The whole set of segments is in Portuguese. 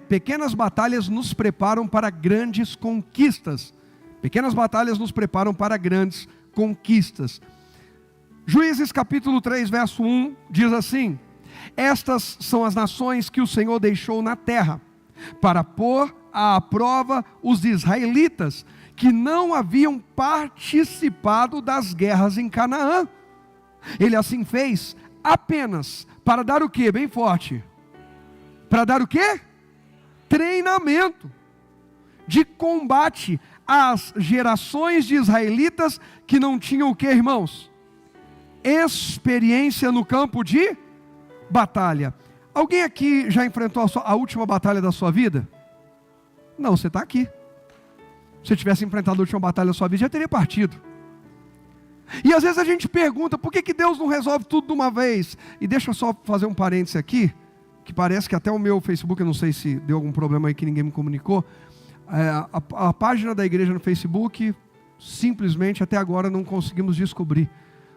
Pequenas batalhas nos preparam para grandes conquistas. Pequenas batalhas nos preparam para grandes conquistas. Juízes capítulo 3, verso 1, diz assim: estas são as nações que o Senhor deixou na terra, para pôr à prova os israelitas, que não haviam participado das guerras em Canaã. Ele assim fez apenas para dar o quê? Bem forte. Para dar o quê? Treinamento de combate às gerações de israelitas que não tinham o quê, irmãos? Experiência no campo de batalha. Alguém aqui já enfrentou a última batalha da sua vida? Não, você está aqui. Se você tivesse enfrentado a última batalha da sua vida, já teria partido. E às vezes a gente pergunta, por que Deus não resolve tudo de uma vez? E deixa eu só fazer um parêntese aqui, que parece que até o meu Facebook, eu não sei se deu algum problema aí que ninguém me comunicou, a página da igreja no Facebook, simplesmente até agora não conseguimos descobrir.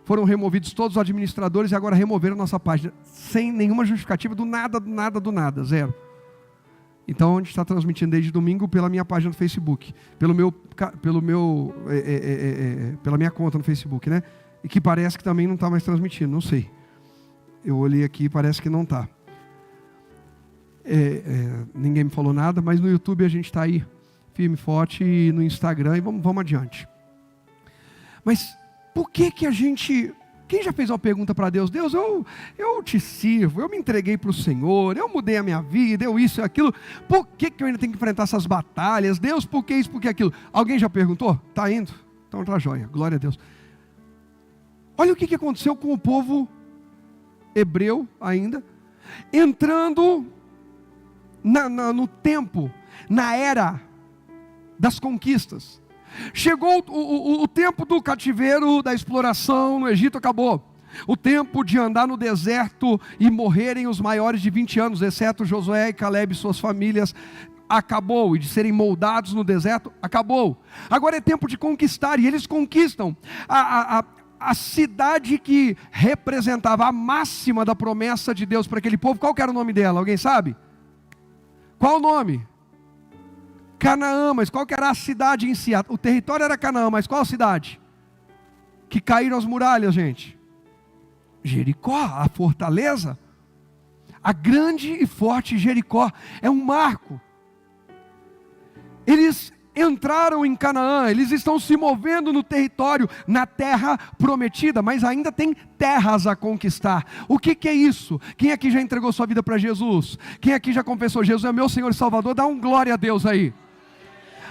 Foram removidos todos os administradores e agora removeram nossa página, sem nenhuma justificativa, do nada, zero. Então a gente está transmitindo desde domingo pela minha página do Facebook, pela minha conta no Facebook, né? E que parece que também não está mais transmitindo, não sei. Eu olhei aqui e parece que não está. Ninguém me falou nada, mas no YouTube a gente está aí, firme e forte, e no Instagram, e vamos adiante. Mas por que a gente... Quem já fez uma pergunta para Deus? Deus, eu te sirvo, eu me entreguei para o Senhor, eu mudei a minha vida, eu isso e aquilo, por que eu ainda tenho que enfrentar essas batalhas? Deus, por que isso, por que aquilo? Alguém já perguntou? Está indo? Então está joia, glória a Deus. Olha o que aconteceu com o povo hebreu ainda, entrando no tempo, na era das conquistas. Chegou o tempo do cativeiro, da exploração no Egito, acabou. O tempo de andar no deserto e morrerem os maiores de 20 anos, exceto Josué e Caleb e suas famílias, acabou. E de serem moldados no deserto, acabou. Agora é tempo de conquistar, e eles conquistam a cidade que representava a máxima da promessa de Deus para aquele povo. Qual que era o nome dela? Alguém sabe? Qual o nome? Canaã. Mas qual que era a cidade em si? O território era Canaã, mas qual a cidade? Que caíram as muralhas, gente? Jericó, a fortaleza. A grande e forte Jericó. É um marco. Eles entraram em Canaã, eles estão se movendo no território, na terra prometida, mas ainda tem terras a conquistar. O que é isso? Quem aqui já entregou sua vida para Jesus? Quem aqui já confessou, Jesus é meu Senhor e Salvador? Dá um glória a Deus aí.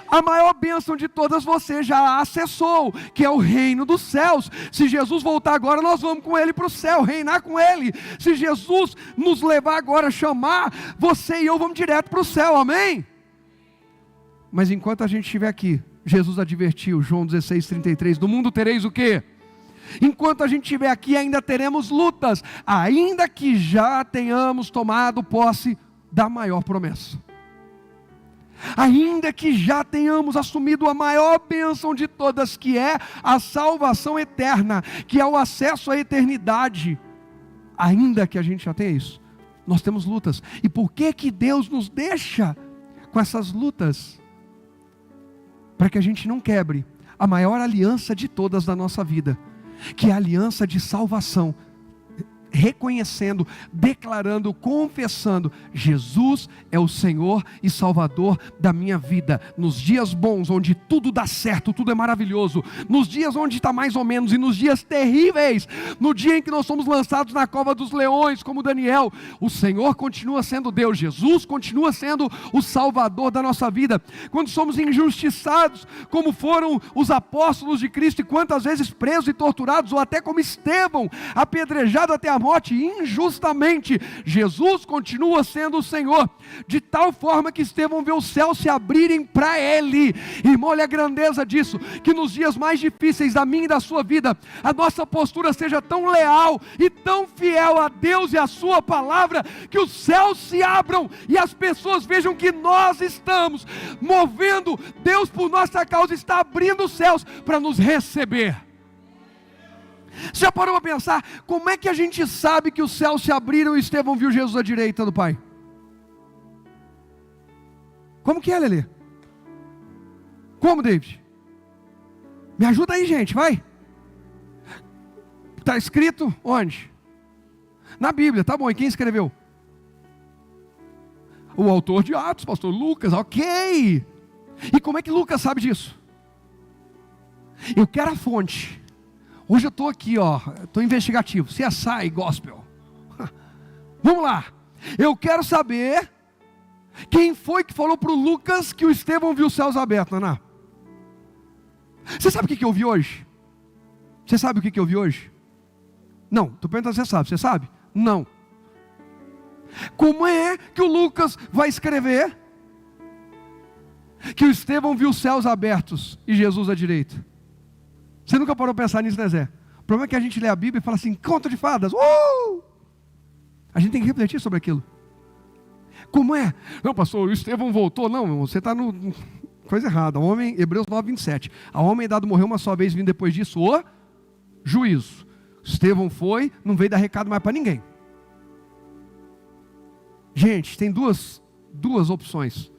A maior bênção de todas você já acessou, que é o reino dos céus. Se Jesus voltar agora, nós vamos com Ele para o céu, reinar com Ele. Se Jesus nos levar agora, chamar, você e eu vamos direto para o céu, amém? Mas enquanto a gente estiver aqui, Jesus advertiu, João 16:33, do mundo tereis o quê? Enquanto a gente estiver aqui, ainda teremos lutas, ainda que já tenhamos tomado posse da maior promessa. Ainda que já tenhamos assumido a maior bênção de todas, que é a salvação eterna, que é o acesso à eternidade, ainda que a gente já tenha isso, nós temos lutas. E por que Deus nos deixa com essas lutas? Para que a gente não quebre a maior aliança de todas da nossa vida, que é a aliança de salvação, reconhecendo, declarando, confessando, Jesus é o Senhor e Salvador da minha vida, nos dias bons, onde tudo dá certo, tudo é maravilhoso, nos dias onde está mais ou menos, e nos dias terríveis, no dia em que nós somos lançados na cova dos leões, como Daniel, o Senhor continua sendo Deus, Jesus continua sendo o Salvador da nossa vida. Quando somos injustiçados, como foram os apóstolos de Cristo, e quantas vezes presos e torturados, ou até como Estevão, apedrejado até a morte injustamente, Jesus continua sendo o Senhor, de tal forma que Estevão vê os céus se abrirem para ele. Irmão, olha a grandeza disso, que nos dias mais difíceis da minha e da sua vida, a nossa postura seja tão leal e tão fiel a Deus e a sua palavra, que os céus se abram e as pessoas vejam que nós estamos movendo, Deus por nossa causa está abrindo os céus para nos receber. Você já parou para pensar, como é que a gente sabe que os céus se abriram e Estevão viu Jesus à direita do Pai? Como que é, Lelê? Como, David? Me ajuda aí, gente, vai. Está escrito onde? Na Bíblia, tá bom. E quem escreveu? O autor de Atos, pastor Lucas, ok. E como é que Lucas sabe disso? Eu quero a fonte. Hoje eu estou aqui, estou investigativo, CSI Gospel. Vamos lá. Eu quero saber quem foi que falou para o Lucas que o Estevão viu os céus abertos, Naná. Você sabe o que eu vi hoje? Você sabe o que eu vi hoje? Não, estou perguntando se você sabe? Não. Como é que o Lucas vai escrever que o Estevão viu os céus abertos e Jesus à direita? Você nunca parou para pensar nisso, né, Zé? O problema é que a gente lê a Bíblia e fala assim, conto de fadas, a gente tem que refletir sobre aquilo. Como é? Não, pastor, o Estevão voltou. Não, você está no coisa errada. Hebreus 9, 27. A homem dado morreu uma só vez, vindo depois disso o juízo. Estevão foi, não veio dar recado mais para ninguém. Gente, tem duas opções.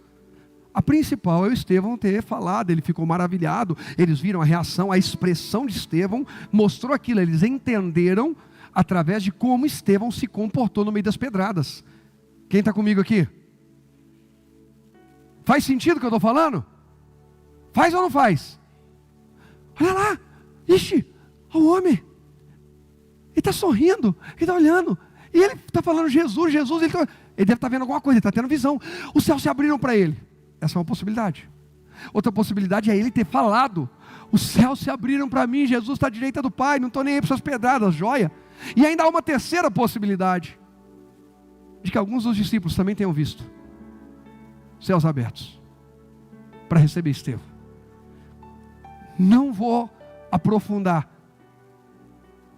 A principal é o Estevão ter falado, ele ficou maravilhado, eles viram a reação, a expressão de Estevão, mostrou aquilo, eles entenderam através de como Estevão se comportou no meio das pedradas. Quem está comigo aqui? Faz sentido o que eu estou falando? Faz ou não faz? Olha lá, ixi, o homem, ele está sorrindo, ele está olhando, e ele está falando Jesus, ele deve estar vendo alguma coisa, ele está tendo visão, os céus se abriram para ele. Essa é uma possibilidade. Outra possibilidade é ele ter falado, os céus se abriram para mim, Jesus está à direita do Pai, não estou nem aí para essas pedradas, joia. E ainda há uma terceira possibilidade, de que alguns dos discípulos também tenham visto céus abertos para receber Estevão. Não vou aprofundar,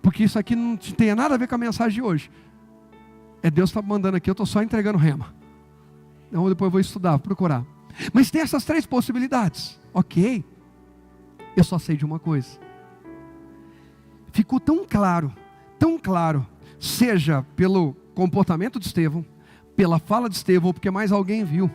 porque isso aqui não tem nada a ver com a mensagem de hoje. É Deus que está mandando aqui, eu estou só entregando rema. Então depois eu vou estudar, vou procurar. Mas tem essas três possibilidades, ok? Eu só sei de uma coisa. Ficou tão claro, seja pelo comportamento de Estevão, pela fala de Estevão, ou porque mais alguém viu,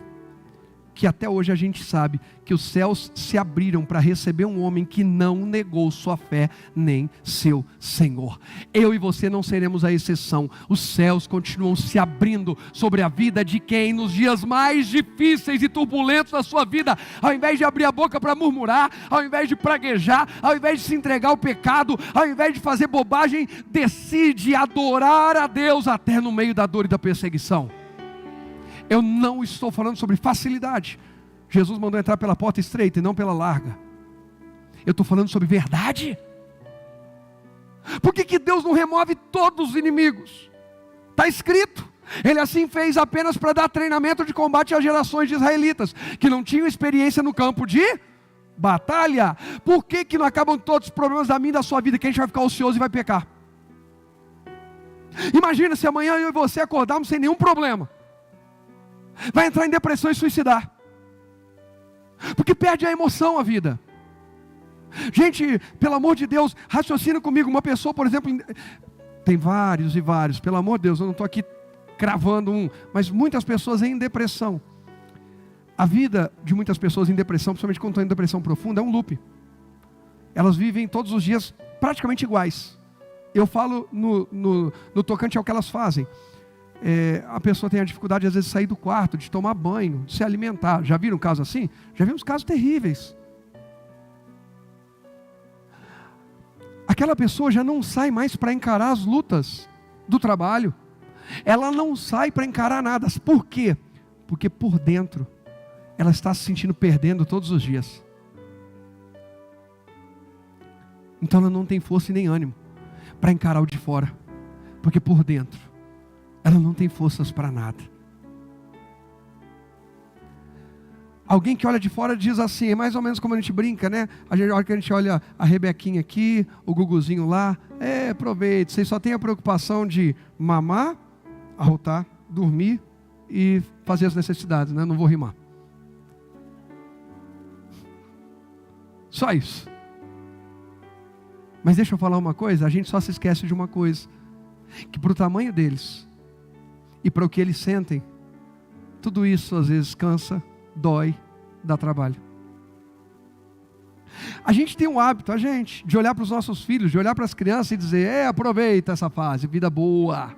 que até hoje a gente sabe que os céus se abriram para receber um homem que não negou sua fé, nem seu Senhor. Eu e você não seremos a exceção. Os céus continuam se abrindo sobre a vida de quem nos dias mais difíceis e turbulentos da sua vida, ao invés de abrir a boca para murmurar, ao invés de praguejar, ao invés de se entregar ao pecado, ao invés de fazer bobagem, decide adorar a Deus até no meio da dor e da perseguição. Eu não estou falando sobre facilidade. Jesus mandou entrar pela porta estreita e não pela larga. Eu estou falando sobre verdade. Por que Deus não remove todos os inimigos? Está escrito. Ele assim fez apenas para dar treinamento de combate às gerações de israelitas, que não tinham experiência no campo de batalha. Por que não acabam todos os problemas da minha e da sua vida, que a gente vai ficar ocioso e vai pecar? Imagina se amanhã eu e você acordarmos sem nenhum problema. Vai entrar em depressão e suicidar, porque perde a emoção a vida. Gente, pelo amor de Deus, raciocina comigo. Uma pessoa, por exemplo, tem vários e vários, pelo amor de Deus, eu não estou aqui cravando um, mas muitas pessoas em depressão. A vida de muitas pessoas em depressão, principalmente quando estão em depressão profunda, é um loop. Elas vivem todos os dias praticamente iguais. Eu falo no tocante ao que elas fazem. A pessoa tem a dificuldade às vezes de sair do quarto, de tomar banho, de se alimentar. Já viram um caso assim? Já vimos casos terríveis. Aquela pessoa já não sai mais para encarar as lutas do trabalho. Ela não sai para encarar nada. Por quê? Porque por dentro ela está se sentindo perdendo todos os dias. Então ela não tem força e nem ânimo para encarar o de fora, porque por dentro ela não tem forças para nada. Alguém que olha de fora diz assim, é mais ou menos como a gente brinca, né? A hora que a gente olha a Rebequinha aqui, o Guguzinho lá, aproveite, vocês só têm a preocupação de mamar, arrotar, dormir e fazer as necessidades, né? Não vou rimar. Só isso. Mas deixa eu falar uma coisa, a gente só se esquece de uma coisa, que para o tamanho deles e para o que eles sentem, tudo isso às vezes cansa, dói, dá trabalho. A gente tem um hábito, de olhar para os nossos filhos, de olhar para as crianças e dizer, aproveita essa fase, vida boa.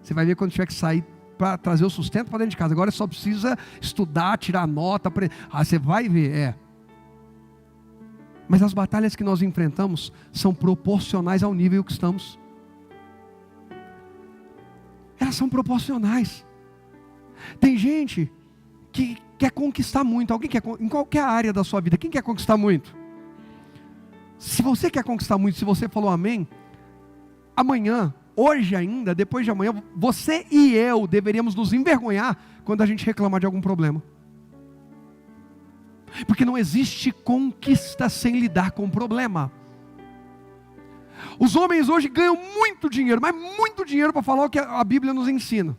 Você vai ver quando tiver que sair para trazer o sustento para dentro de casa. Agora só precisa estudar, tirar nota. Você vai ver, Mas as batalhas que nós enfrentamos são proporcionais ao nível que estamos. Elas são proporcionais. Tem gente que quer conquistar muito. Alguém quer, em qualquer área da sua vida, quem quer conquistar muito? Se você quer conquistar muito, se você falou amém, amanhã, hoje ainda, depois de amanhã, você e eu deveríamos nos envergonhar quando a gente reclamar de algum problema. Porque não existe conquista sem lidar com o problema. Os homens hoje ganham muito dinheiro, mas muito dinheiro para falar o que a Bíblia nos ensina.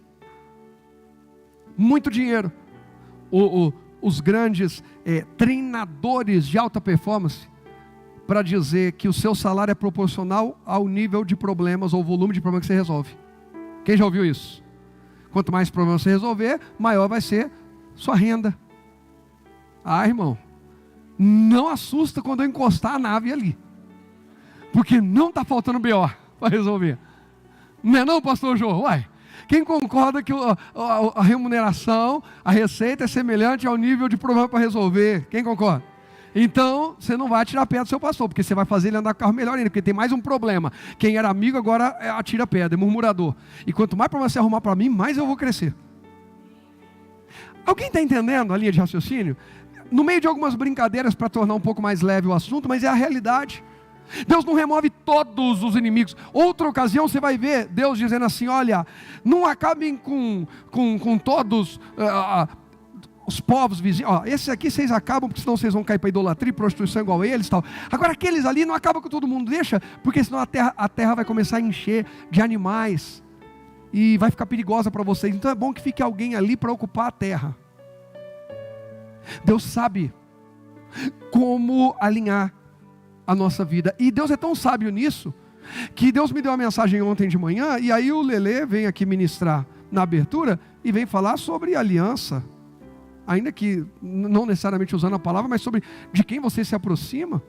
Muito dinheiro. Os grandes treinadores de alta performance, para dizer que o seu salário é proporcional ao nível de problemas ou volume de problemas que você resolve. Quem já ouviu isso? Quanto mais problemas você resolver, maior vai ser sua renda. Irmão, não assusta quando eu encostar a nave ali, porque não está faltando BO para resolver. Não é não, pastor Jô? Quem concorda que a remuneração, a receita é semelhante ao nível de problema para resolver? Quem concorda? Então, você não vai atirar pedra do seu pastor, porque você vai fazer ele andar com o carro melhor ainda, porque tem mais um problema. Quem era amigo agora atira pedra, é murmurador. E quanto mais problema você arrumar para mim, mais eu vou crescer. Alguém está entendendo a linha de raciocínio? No meio de algumas brincadeiras para tornar um pouco mais leve o assunto, mas é a realidade. Deus não remove todos os inimigos. Outra ocasião você vai ver Deus dizendo assim, olha, não acabem com todos os povos vizinhos. Esses aqui vocês acabam, porque senão vocês vão cair para idolatria, prostituição igual a eles e tal. Agora aqueles ali não acabam com todo mundo, deixa, porque senão a terra vai começar a encher de animais e vai ficar perigosa para vocês. Então é bom que fique alguém ali para ocupar a terra. Deus sabe como alinhar a nossa vida, e Deus é tão sábio nisso, que Deus me deu uma mensagem ontem de manhã, e aí o Lelê vem aqui ministrar na abertura, e vem falar sobre aliança, ainda que não necessariamente usando a palavra, mas sobre de quem você se aproxima.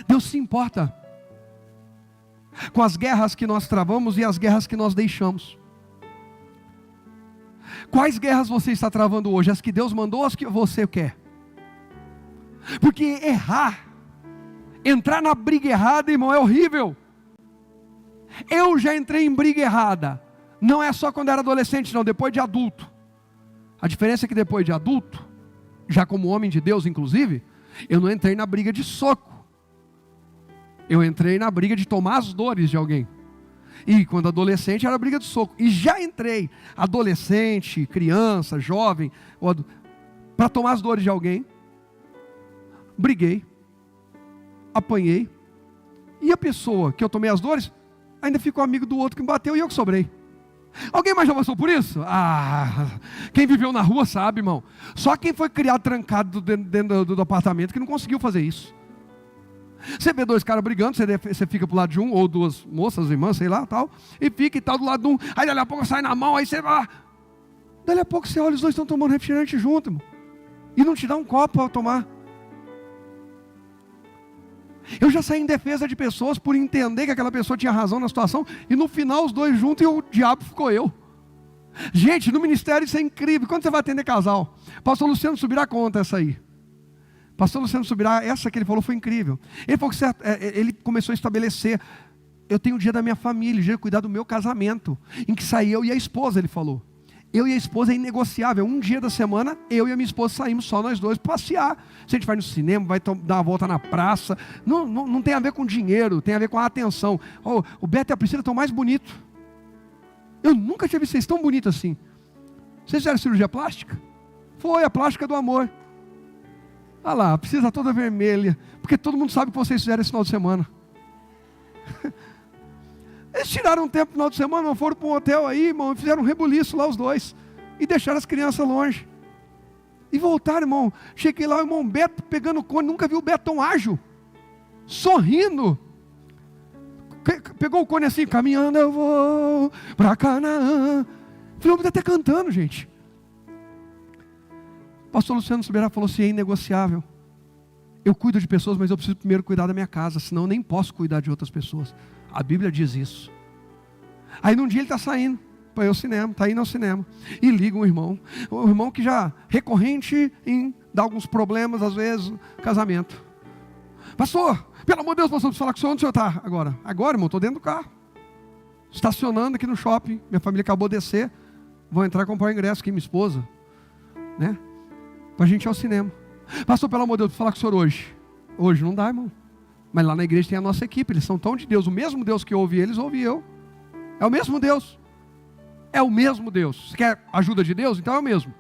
Deus se importa com as guerras que nós travamos e as guerras que nós deixamos. Quais guerras você está travando hoje? As que Deus mandou ou as que você quer? Porque errar, entrar na briga errada, irmão, é horrível. Eu já entrei em briga errada. Não é só quando era adolescente, não, depois de adulto. A diferença é que depois de adulto, já como homem de Deus inclusive, eu não entrei na briga de soco. Eu entrei na briga de tomar as dores de alguém. E quando adolescente era briga de soco. E já entrei, adolescente, criança, jovem, para tomar as dores de alguém. Briguei, apanhei, e a pessoa que eu tomei as dores, ainda ficou amigo do outro que me bateu e eu que sobrei. Alguém mais já passou por isso? Quem viveu na rua sabe, irmão. Só quem foi criado trancado dentro do apartamento que não conseguiu fazer isso. Você vê dois caras brigando, você fica pro lado de um, ou duas moças, irmãs, sei lá, tal, e fica e tal do lado de um, aí dali a pouco sai na mão, aí você vai, dali a pouco você olha, os dois estão tomando refrigerante junto, irmão, e não te dá um copo para tomar. Eu já saí em defesa de pessoas por entender que aquela pessoa tinha razão na situação, e no final os dois juntos e o diabo ficou eu. Gente, no ministério isso é incrível. Quando você vai atender casal, pastor Luciano Subirá conta essa aí. Pastor Luciano Subirá, essa que ele falou foi incrível. Ele falou que ele começou a estabelecer, eu tenho o dia da minha família, o dia de cuidar do meu casamento, em que saí eu e a esposa, ele falou. Eu e a esposa é inegociável. Um dia da semana, eu e a minha esposa saímos só nós dois passear. Se a gente vai no cinema, vai dar uma volta na praça. Não tem a ver com dinheiro, tem a ver com a atenção. O Beto e a Priscila estão mais bonitos. Eu nunca tinha visto vocês tão bonitos assim. Vocês fizeram cirurgia plástica? Foi a plástica do amor. Olha lá, a Priscila toda vermelha. Porque todo mundo sabe o que vocês fizeram esse final de semana. Eles tiraram um tempo no final de semana, foram para um hotel aí, irmão, e fizeram um rebuliço lá os dois. E deixaram as crianças longe. E voltaram, irmão. Cheguei lá, o irmão Beto pegando o cone, nunca vi o Beto tão ágil. Sorrindo. Pegou o cone assim, caminhando eu vou para Canaã. Falei, o homem está até cantando, gente. pastor Luciano Subirá falou assim: é inegociável. Eu cuido de pessoas, mas eu preciso primeiro cuidar da minha casa, senão eu nem posso cuidar de outras pessoas. A Bíblia diz isso. Aí num dia ele está saindo para ir ao cinema, está indo ao cinema, e liga um irmão que já recorrente em dar alguns problemas, às vezes, casamento. Pastor, pelo amor de Deus, pastor, preciso falar com o senhor. Onde o senhor está agora? Agora, irmão, estou dentro do carro, estacionando aqui no shopping, minha família acabou de descer, vou entrar e comprar o ingresso aqui, minha esposa, né, para a gente ir ao cinema. Pastor, pelo amor de Deus, preciso falar com o senhor hoje. Hoje não dá, irmão, mas lá na igreja tem a nossa equipe, eles são tão de Deus, o mesmo Deus que ouve eles, ouve eu. É o mesmo Deus. É o mesmo Deus. Você quer ajuda de Deus? Então é o mesmo.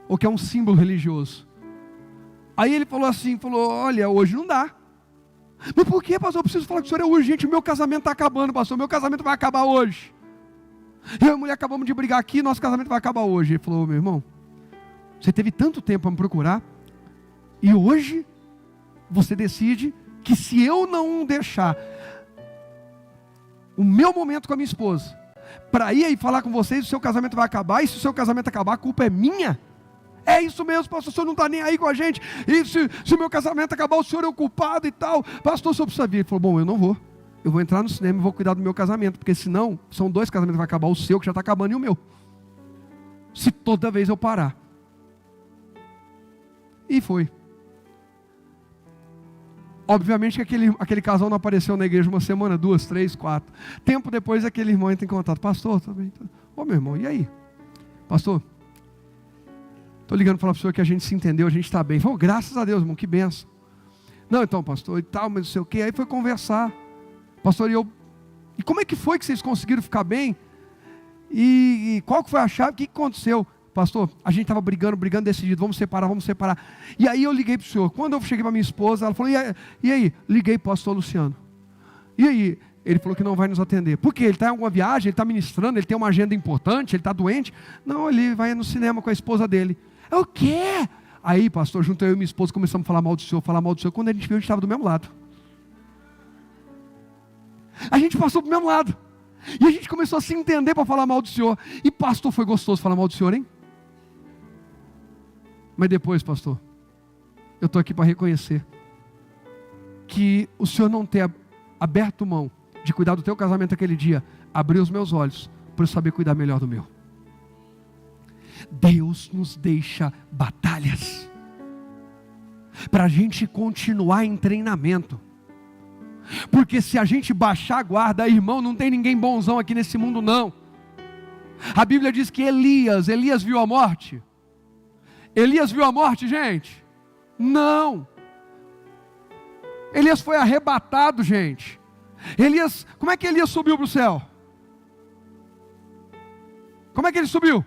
Ou que é um símbolo religioso. Aí ele falou assim, olha, hoje não dá. Mas por que, pastor? Eu preciso falar com o senhor, é urgente, o meu casamento está acabando, pastor, meu casamento vai acabar hoje. Eu e a mulher acabamos de brigar aqui, nosso casamento vai acabar hoje. Ele falou: meu irmão, você teve tanto tempo para me procurar, e hoje você decide que se eu não deixar o meu momento com a minha esposa para ir aí falar com vocês, o seu casamento vai acabar, e se o seu casamento acabar, a culpa é minha? É isso mesmo, pastor, o senhor não está nem aí com a gente, e se o meu casamento acabar, o senhor é o culpado e tal. Pastor, o senhor precisa vir. Ele falou: bom, eu não vou, eu vou entrar no cinema e vou cuidar do meu casamento, porque senão, são 2 casamentos que vai acabar, o seu que já está acabando e o meu, se toda vez eu parar. E foi. Obviamente que aquele casal não apareceu na igreja 1 semana, 2, 3, 4. Tempo depois aquele irmão entra em contato: pastor, também. Ô meu irmão, e aí? Pastor, estou ligando para falar para o senhor que a gente se entendeu, a gente está bem. Falou: graças a Deus, irmão, que benção. Não, então, pastor, e tal, mas não sei o que. Aí foi conversar. Pastor, e como é que foi que vocês conseguiram ficar bem? E qual que foi a chave? O que aconteceu? Pastor, a gente estava brigando decidido, vamos separar. E aí eu liguei para o senhor. Quando eu cheguei para minha esposa, ela falou: e aí? Liguei para o pastor Luciano. E aí? Ele falou que não vai nos atender. Por quê? Ele está em alguma viagem, ele está ministrando, ele tem uma agenda importante, ele está doente? Não, ele vai no cinema com a esposa dele. É o quê? Aí, pastor, junto eu e minha esposa começamos a falar mal do senhor. Quando a gente viu, a gente estava do mesmo lado. A gente passou para o mesmo lado. E a gente começou a se entender para falar mal do senhor. E pastor, foi gostoso falar mal do senhor, hein? Mas depois, pastor, eu estou aqui para reconhecer que o senhor não ter aberto mão de cuidar do teu casamento aquele dia, abriu os meus olhos para eu saber cuidar melhor do meu. Deus nos deixa batalhas para a gente continuar em treinamento. Porque se a gente baixar a guarda, irmão, não tem ninguém bonzão aqui nesse mundo não. A Bíblia diz que Elias viu a morte. Elias viu a morte, gente? Não. Elias foi arrebatado, gente. Como é que Elias subiu para o céu? Como é que ele subiu?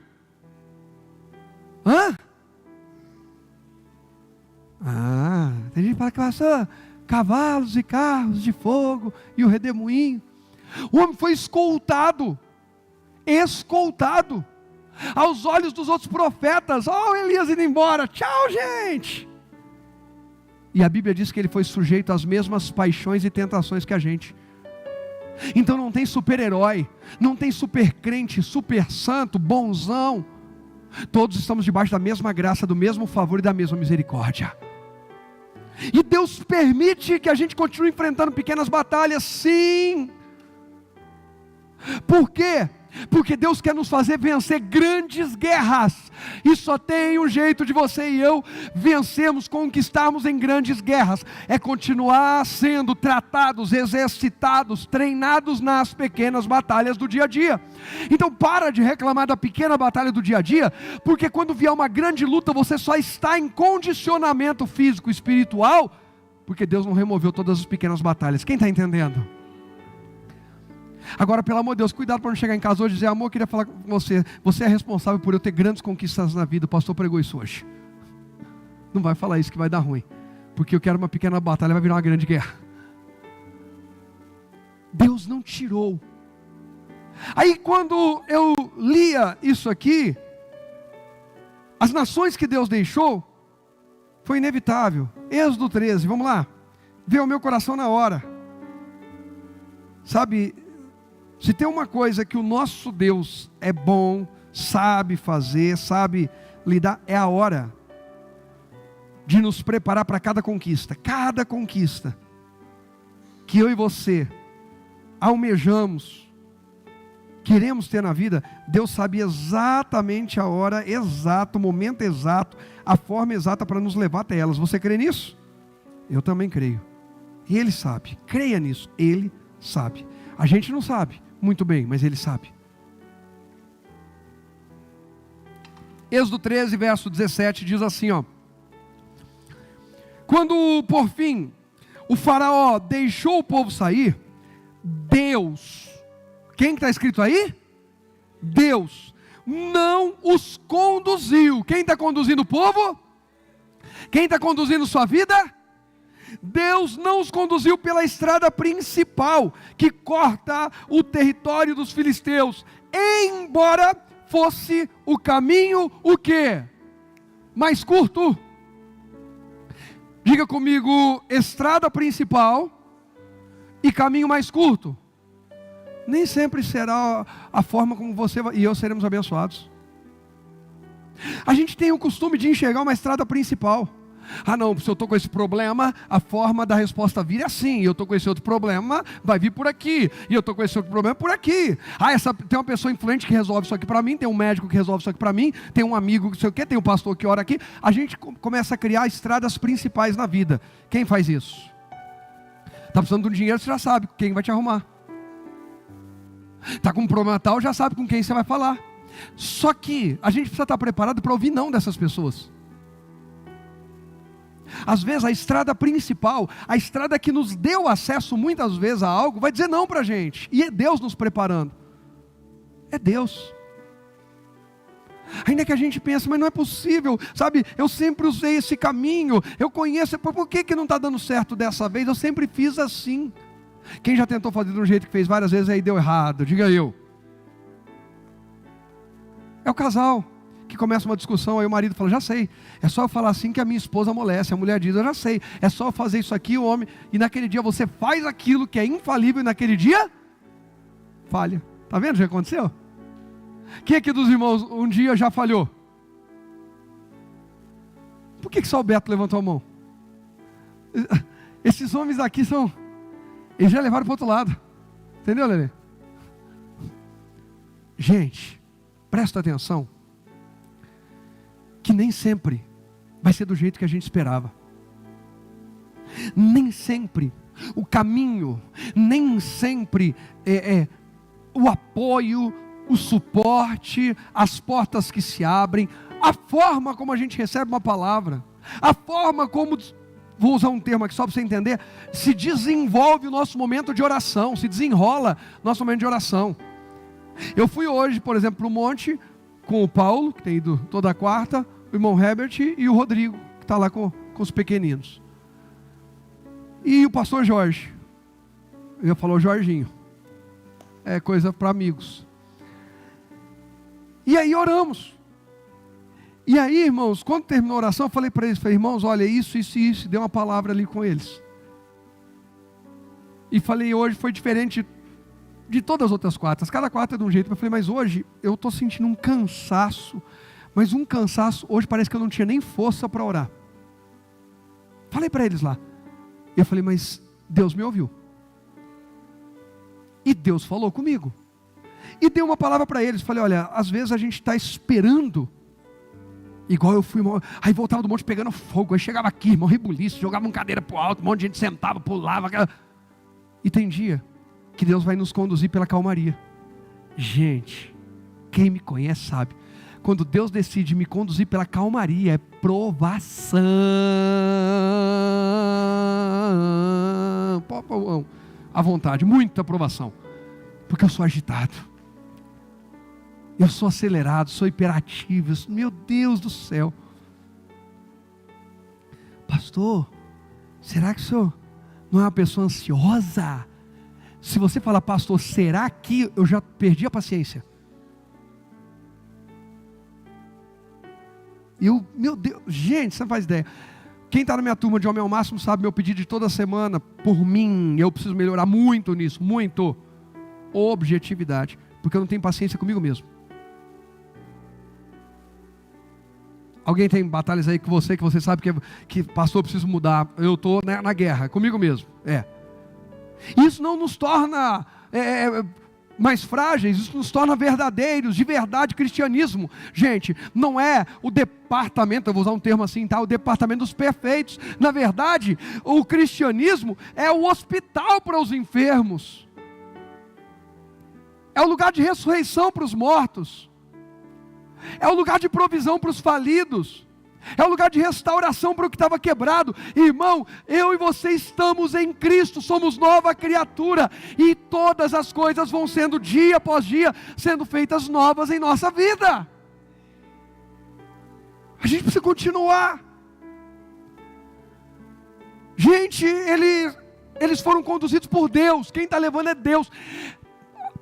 Tem gente que fala que passou cavalos e carros de fogo e o redemoinho. O homem foi escoltado aos olhos dos outros profetas. Elias indo embora, tchau gente. E a Bíblia diz que ele foi sujeito às mesmas paixões e tentações que a gente. Então não tem super-herói, não tem super crente, super santo, bonzão. Todos estamos debaixo da mesma graça, do mesmo favor e da mesma misericórdia. E Deus permite que a gente continue enfrentando pequenas batalhas, sim. Por quê? Porque Deus quer nos fazer vencer grandes guerras. E só tem um jeito de você e eu vencermos, conquistarmos em grandes guerras. É continuar sendo tratados, exercitados, treinados nas pequenas batalhas do dia a dia. Então para de reclamar da pequena batalha do dia a dia, porque quando vier uma grande luta, você só está em condicionamento físico e espiritual, porque Deus não removeu todas as pequenas batalhas. Quem está entendendo? Agora, pelo amor de Deus, cuidado para não chegar em casa hoje e dizer: amor, eu queria falar com você. Você é responsável por eu ter grandes conquistas na vida. O pastor pregou isso hoje. Não vai falar isso que vai dar ruim. Porque eu quero uma pequena batalha, vai virar uma grande guerra. Deus não tirou. Aí quando eu lia isso aqui, as nações que Deus deixou, foi inevitável. Êxodo 13, vamos lá. Veio o meu coração na hora. Sabe, se tem uma coisa que o nosso Deus é bom, sabe fazer, sabe lidar. É a hora de nos preparar para cada conquista que eu e você almejamos, queremos ter na vida. Deus sabe exatamente a hora exata, o momento exato, a forma exata para nos levar até elas. Você crê nisso? Eu também creio. E Ele sabe, creia nisso, Ele sabe. A gente não sabe muito bem, mas Ele sabe. Êxodo 13, verso 17 diz assim, ó: quando por fim o faraó deixou o povo sair, Deus, quem está escrito aí? Deus não os conduziu. Quem está conduzindo o povo? Quem está conduzindo sua vida? Deus não os conduziu pela estrada principal, que corta o território dos filisteus, embora fosse o caminho, o quê? Mais curto. Diga comigo, estrada principal e caminho mais curto. Nem sempre será a forma como você e eu seremos abençoados. A gente tem o costume de enxergar uma estrada principal. Ah não, se eu estou com esse problema, a forma da resposta vir é assim. E eu estou com esse outro problema, vai vir por aqui. E eu estou com esse outro problema por aqui. Tem uma pessoa influente que resolve isso aqui para mim. Tem um médico que resolve isso aqui para mim. Tem um amigo que sei o quê. Tem um pastor que ora aqui. A gente começa a criar estradas principais na vida. Quem faz isso? Está precisando de um dinheiro, você já sabe quem vai te arrumar. Está com um problema tal, já sabe com quem você vai falar. Só que a gente precisa estar preparado para ouvir não dessas pessoas. Às vezes a estrada principal, a estrada que nos deu acesso muitas vezes a algo, vai dizer não para a gente. E é Deus nos preparando. É Deus. Ainda que a gente pense, mas não é possível, sabe, eu sempre usei esse caminho, eu conheço, por que não está dando certo dessa vez? Eu sempre fiz assim. Quem já tentou fazer de um jeito que fez várias vezes aí deu errado? Diga eu. É o casal que começa uma discussão, aí o marido fala, já sei, é só eu falar assim que a minha esposa amolece. A mulher diz, eu já sei, é só eu fazer isso aqui, o homem, e naquele dia você faz aquilo que é infalível, e naquele dia, falha. Está vendo o que aconteceu? Quem aqui dos irmãos um dia já falhou? Por que só o Beto levantou a mão? Esses homens aqui são, eles já levaram para o outro lado. Entendeu, Lelê? Gente, presta atenção, que nem sempre vai ser do jeito que a gente esperava. Nem sempre o caminho, nem sempre o apoio, o suporte, as portas que se abrem, a forma como a gente recebe uma palavra, a forma como, vou usar um termo aqui só para você entender, se desenvolve o nosso momento de oração, se desenrola nosso momento de oração. Eu fui hoje, por exemplo, para o monte, com o Paulo, que tem ido toda quarta, o irmão Herbert e o Rodrigo, que está lá com os pequeninos. E o pastor Jorge, eu ia falar o Jorginho, é coisa para amigos. E aí oramos. E aí, irmãos, quando terminou a oração, eu falei para eles, irmãos, olha, isso, dei uma palavra ali com eles. E falei, hoje foi diferente de todas as outras quartas. Cada quarta é de um jeito. Eu falei, mas hoje eu estou sentindo um cansaço. Mas um cansaço, hoje parece que eu não tinha nem força para orar. Falei para eles lá. Eu falei, mas Deus me ouviu. E Deus falou comigo. E dei uma palavra para eles. Falei, olha, às vezes a gente está esperando. Igual eu fui, aí voltava do monte pegando fogo. Aí chegava aqui, irmão, rebuliço, jogava uma cadeira para o alto. Um monte de gente sentava, pulava. E tem dia que Deus vai nos conduzir pela calmaria. Gente, quem me conhece sabe. Quando Deus decide me conduzir pela calmaria, é provação. À vontade, muita provação. Porque eu sou agitado. Eu sou acelerado, sou hiperativo. Meu Deus do céu. Pastor, será que o senhor não é uma pessoa ansiosa? Se você falar, pastor, será que eu já perdi a paciência? Meu Deus, gente, você não faz ideia. Quem está na minha turma de Homem ao Máximo sabe meu pedido de toda semana. Por mim, eu preciso melhorar muito nisso, muito. Objetividade, porque eu não tenho paciência comigo mesmo. Alguém tem batalhas aí com você, que você sabe que pastor, preciso mudar, eu estou na guerra, comigo mesmo. Isso não nos torna mais frágeis, isso nos torna verdadeiros, de verdade. Cristianismo, gente, não é o departamento, eu vou usar um termo assim, tá? O departamento dos perfeitos. Na verdade, o cristianismo é o hospital para os enfermos, é o lugar de ressurreição para os mortos, é o lugar de provisão para os falidos, é o lugar de restauração para o que estava quebrado. Irmão, eu e você estamos em Cristo, somos nova criatura, e todas as coisas vão sendo, dia após dia, sendo feitas novas em nossa vida. A gente precisa continuar. Gente, eles foram conduzidos por Deus, quem está levando é Deus.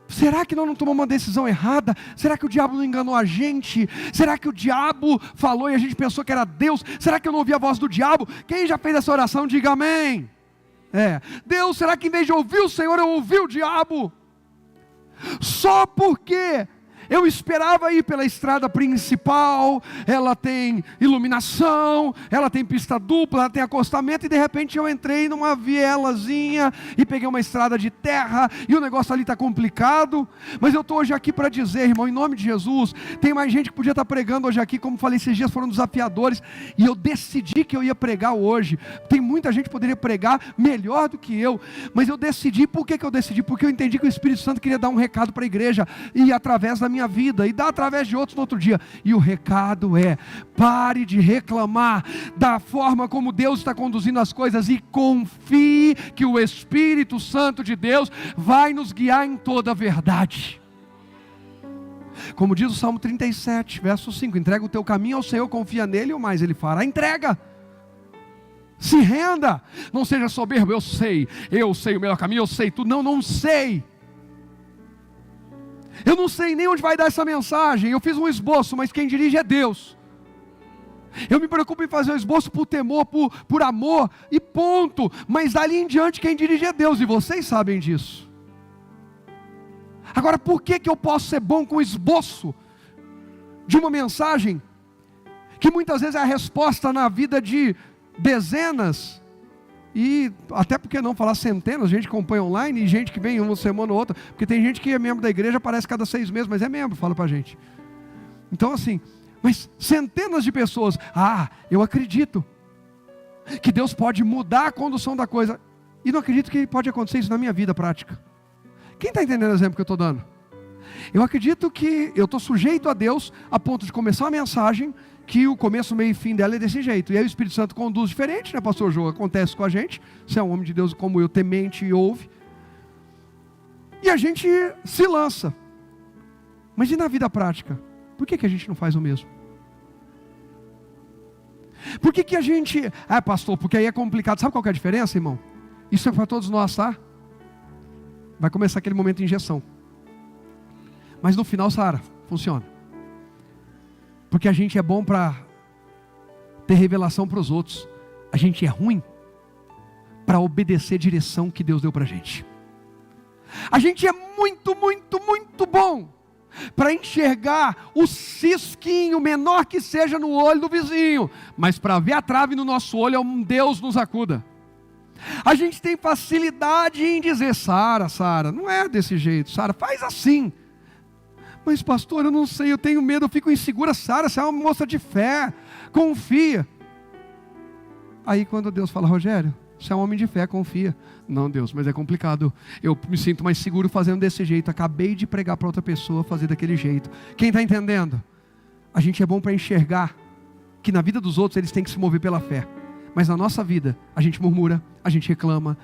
Será que nós não tomamos uma decisão errada? Será que o diabo não enganou a gente? Será que o diabo falou e a gente pensou que era Deus? Será que eu não ouvi a voz do diabo? Quem já fez essa oração, diga amém. Deus, será que em vez de ouvir o Senhor, eu ouvi o diabo? Só porque eu esperava ir pela estrada principal, ela tem iluminação, ela tem pista dupla, ela tem acostamento, e de repente eu entrei numa vielazinha e peguei uma estrada de terra, e o negócio ali está complicado. Mas eu estou hoje aqui para dizer, irmão, em nome de Jesus, tem mais gente que podia estar pregando hoje aqui, como falei, esses dias foram desafiadores, e eu decidi que eu ia pregar hoje. Tem muita gente que poderia pregar melhor do que eu, mas eu decidi. Por que eu decidi? Porque eu entendi que o Espírito Santo queria dar um recado para a igreja, e através da minha vida, e dá através de outros no outro dia. E o recado é: pare de reclamar da forma como Deus está conduzindo as coisas, e confie que o Espírito Santo de Deus vai nos guiar em toda a verdade. Como diz o Salmo 37, verso 5, entrega o teu caminho ao Senhor, confia nele, e o mais ele fará. Entrega, se renda, não seja soberbo. Eu sei o melhor caminho, eu sei tudo. Não sei. Eu não sei nem onde vai dar essa mensagem. Eu fiz um esboço, mas quem dirige é Deus. Eu me preocupo em fazer o esboço por temor, por amor, e ponto. Mas dali em diante quem dirige é Deus, e vocês sabem disso. Agora, por que eu posso ser bom com o esboço de uma mensagem que muitas vezes é a resposta na vida de dezenas, e até porque não falar centenas, gente que acompanha online, e gente que vem uma semana ou outra, porque tem gente que é membro da igreja, aparece cada 6 meses, mas é membro, fala pra gente. Então assim, mas centenas de pessoas, eu acredito que Deus pode mudar a condução da coisa, e não acredito que pode acontecer isso na minha vida prática. Quem está entendendo o exemplo que eu estou dando? Eu acredito que eu estou sujeito a Deus, a ponto de começar uma mensagem, que o começo, meio e fim dela é desse jeito, e aí o Espírito Santo conduz diferente, né, pastor João? Acontece com a gente, você é um homem de Deus como eu, temente e ouve, e a gente se lança. Mas e na vida prática? Por que a gente não faz o mesmo? Por que a gente... pastor, porque aí é complicado. Sabe qual que é a diferença, irmão? Isso é para todos nós, tá? Vai começar aquele momento de injeção, mas no final sara, funciona. Porque a gente é bom para ter revelação para os outros, a gente é ruim para obedecer a direção que Deus deu para a gente. A gente é muito bom para enxergar o cisquinho, menor que seja, no olho do vizinho, mas para ver a trave no nosso olho, é um Deus nos acuda. A gente tem facilidade em dizer: Sara, não é desse jeito, Sara, faz assim. Mas pastor, eu não sei, eu tenho medo, eu fico insegura. Sara, você é uma moça de fé, confia. Aí quando Deus fala: Rogério, você é um homem de fé, confia. Não, Deus, mas é complicado, eu me sinto mais seguro fazendo desse jeito. Acabei de pregar para outra pessoa fazer daquele jeito. Quem está entendendo? A gente é bom para enxergar que na vida dos outros eles têm que se mover pela fé, mas na nossa vida a gente murmura, a gente reclama,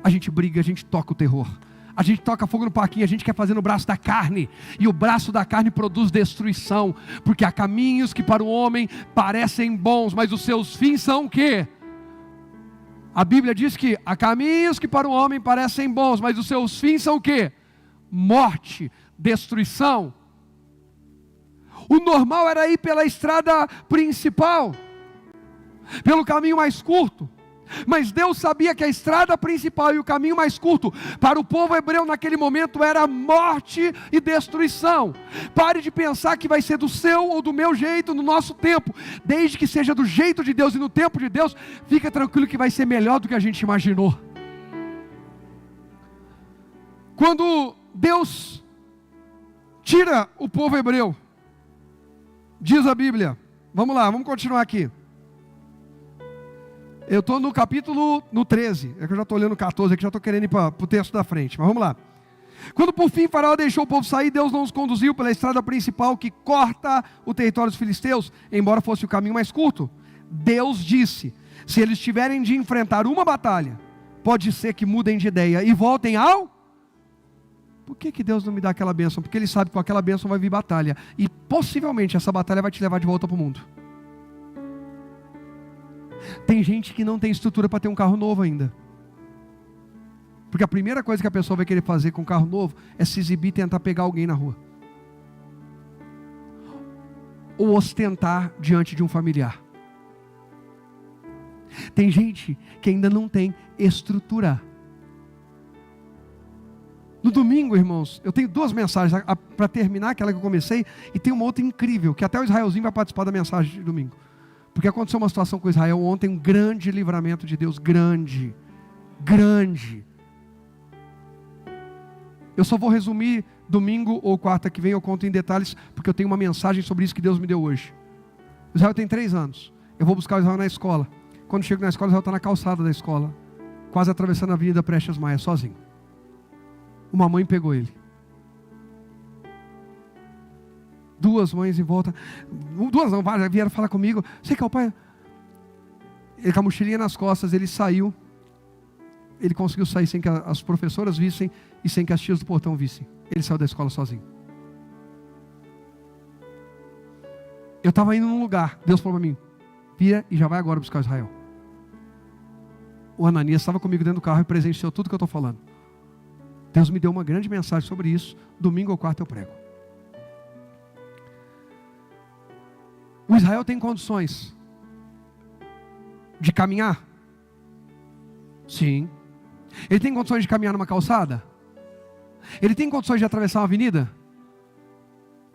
a gente briga, a gente toca o terror. A gente toca fogo no parquinho, a gente quer fazer no braço da carne, e o braço da carne produz destruição, porque há caminhos que para o homem parecem bons, mas os seus fins são o quê? A Bíblia diz que há caminhos que para o homem parecem bons, mas os seus fins são o quê? Morte, destruição. O normal era ir pela estrada principal, pelo caminho mais curto. Mas Deus sabia que a estrada principal e o caminho mais curto para o povo hebreu naquele momento era morte e destruição. Pare de pensar que vai ser do seu ou do meu jeito no nosso tempo. Desde que seja do jeito de Deus e no tempo de Deus, fica tranquilo que vai ser melhor do que a gente imaginou. Quando Deus tira o povo hebreu, diz a Bíblia, vamos lá, vamos continuar aqui. Eu estou no capítulo 13, é que eu já estou olhando o 14 aqui, já estou querendo ir para o texto da frente, mas vamos lá. Quando por fim Faraó deixou o povo sair, Deus não os conduziu pela estrada principal que corta o território dos filisteus, embora fosse o caminho mais curto. Deus disse, se eles tiverem de enfrentar uma batalha, pode ser que mudem de ideia e voltem ao... Por que Deus não me dá aquela bênção? Porque Ele sabe que com aquela bênção vai vir batalha, e possivelmente essa batalha vai te levar de volta para o mundo. Tem gente que não tem estrutura para ter um carro novo ainda. Porque a primeira coisa que a pessoa vai querer fazer com um carro novo é se exibir e tentar pegar alguém na rua. Ou ostentar diante de um familiar. Tem gente que ainda não tem estrutura. No domingo, irmãos, eu tenho 2 mensagens para terminar, aquela que eu comecei, e tem uma outra incrível, que até o Israelzinho vai participar da mensagem de domingo. Porque aconteceu uma situação com Israel ontem, um grande livramento de Deus, grande. Eu só vou resumir domingo ou quarta que vem, eu conto em detalhes, porque eu tenho uma mensagem sobre isso que Deus me deu hoje. Israel tem 3 anos, eu vou buscar o Israel na escola. Quando chego na escola, Israel está na calçada da escola, quase atravessando a Avenida Prestes Maia, sozinho. Uma mãe pegou ele. 2 mães em volta, 2 não, várias, vieram falar comigo, sei que é o pai, ele com a mochilinha nas costas, ele saiu, ele conseguiu sair sem que as professoras vissem, e sem que as tias do portão vissem, ele saiu da escola sozinho. Eu estava indo num lugar, Deus falou para mim, vira e já vai agora buscar Israel. O Ananias estava comigo dentro do carro e presenciou tudo que eu estou falando. Deus me deu uma grande mensagem sobre isso, domingo ou quarta eu prego. O Israel tem condições de caminhar? Sim. Ele tem condições de caminhar numa calçada? Ele tem condições de atravessar uma avenida?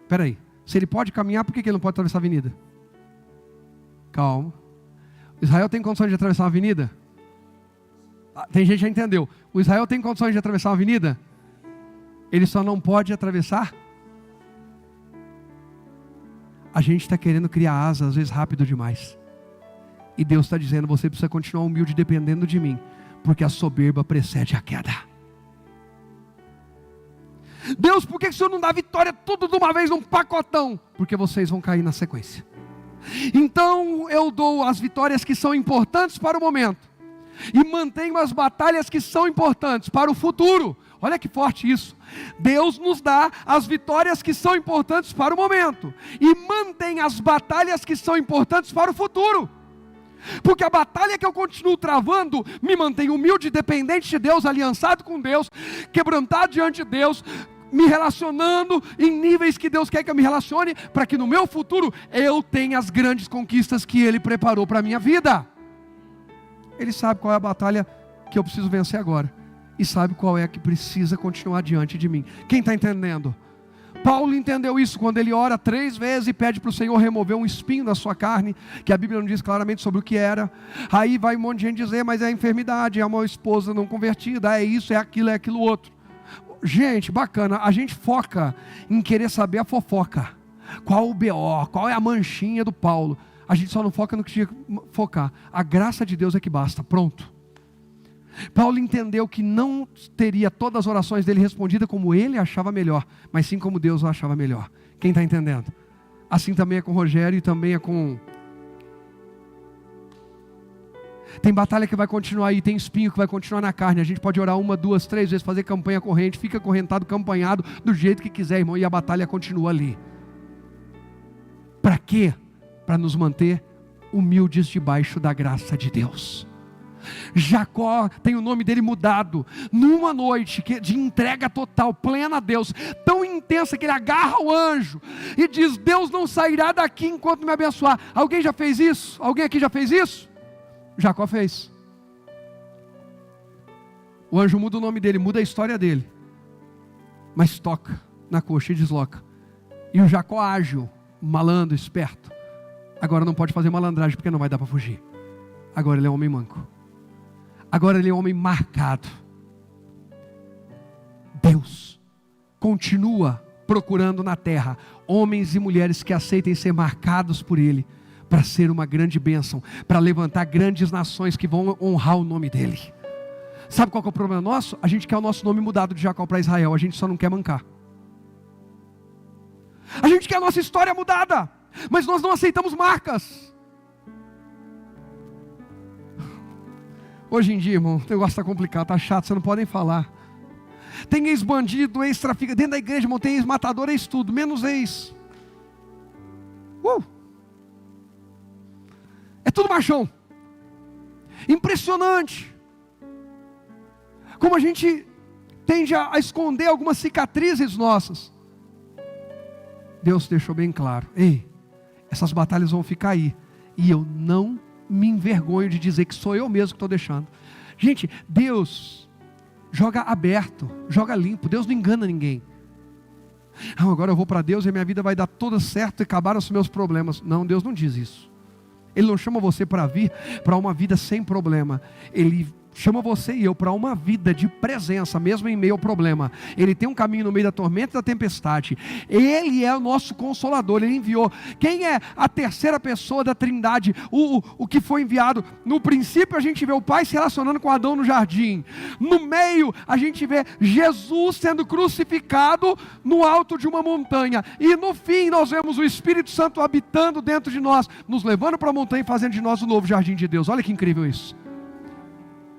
Espera aí, se ele pode caminhar, por que ele não pode atravessar a avenida? Calma. Israel tem condições de atravessar uma avenida? Tem gente que já entendeu. O Israel tem condições de atravessar uma avenida? Ele só não pode atravessar? A gente está querendo criar asas, às vezes rápido demais. E Deus está dizendo, você precisa continuar humilde dependendo de mim, porque a soberba precede a queda. Deus, por que o Senhor não dá vitória tudo de uma vez num pacotão? Porque vocês vão cair na sequência. Então eu dou as vitórias que são importantes para o momento, e mantenho as batalhas que são importantes para o futuro. Olha que forte isso. Deus nos dá as vitórias que são importantes para o momento, e mantém as batalhas que são importantes para o futuro. Porque a batalha que eu continuo travando, me mantém humilde, dependente de Deus, aliançado com Deus, quebrantado diante de Deus, me relacionando em níveis que Deus quer que eu me relacione, para que no meu futuro eu tenha as grandes conquistas que Ele preparou para a minha vida. Ele sabe qual é a batalha que eu preciso vencer agora, e sabe qual é a que precisa continuar diante de mim. Quem está entendendo? Paulo entendeu isso quando ele ora 3 vezes e pede para o Senhor remover um espinho da sua carne, que a Bíblia não diz claramente sobre o que era. Aí vai um monte de gente dizer, mas é a enfermidade, é uma esposa não convertida, é isso, é aquilo outro. Gente, bacana, a gente foca em querer saber a fofoca. Qual o BO, qual é a manchinha do Paulo. A gente só não foca no que tinha que focar. A graça de Deus é que basta, pronto. Paulo entendeu que não teria todas as orações dele respondidas como ele achava melhor, mas sim como Deus o achava melhor. Quem está entendendo? Assim também é com o Rogério e também é com... Tem batalha que vai continuar aí, tem espinho que vai continuar na carne. A gente pode orar 1, 2, 3 vezes, fazer campanha corrente, fica acorrentado, campanhado, do jeito que quiser, irmão, e a batalha continua ali. Para quê? Para nos manter humildes debaixo da graça de Deus. Jacó tem o nome dele mudado, numa noite de entrega total, plena a Deus, tão intensa que ele agarra o anjo e diz, Deus não sairá daqui enquanto me abençoar. Alguém já fez isso? Alguém aqui já fez isso? Jacó fez. O anjo muda o nome dele, muda a história dele. Mas toca na coxa e desloca. E o Jacó ágil, malandro, esperto. Agora não pode fazer malandragem porque não vai dar para fugir. Agora ele é um homem manco. Agora ele é um homem marcado. Deus continua procurando na terra homens e mulheres que aceitem ser marcados por Ele, para ser uma grande bênção, para levantar grandes nações que vão honrar o nome dEle. Sabe qual que é o problema nosso? A gente quer o nosso nome mudado de Jacó para Israel, a gente só não quer mancar. A gente quer a nossa história mudada, mas nós não aceitamos marcas. Hoje em dia, irmão, o negócio está complicado, está chato, vocês não podem falar. Tem ex-bandido, ex-traficante, dentro da igreja, irmão, tem ex-matador, ex-tudo, menos ex. É tudo machão. Impressionante. Como a gente tende a esconder algumas cicatrizes nossas. Deus deixou bem claro: ei, essas batalhas vão ficar aí. E eu não me envergonho de dizer que sou eu mesmo que estou deixando. Gente, Deus joga aberto, joga limpo. Deus não engana ninguém. Agora eu vou para Deus e minha vida vai dar toda certo e acabaram os meus problemas. Não, Deus não diz isso. Ele não chama você para vir para uma vida sem problema. Ele chama você e eu para uma vida de presença, mesmo em meio ao problema. Ele tem um caminho no meio da tormenta e da tempestade. Ele é o nosso consolador. Ele enviou. Quem é a terceira pessoa da Trindade? O que foi enviado? No princípio a gente vê o Pai se relacionando com Adão no jardim. No meio a gente vê Jesus sendo crucificado no alto de uma montanha. E no fim nós vemos o Espírito Santo habitando dentro de nós, nos levando para a montanha e fazendo de nós o novo jardim de Deus. Olha que incrível isso.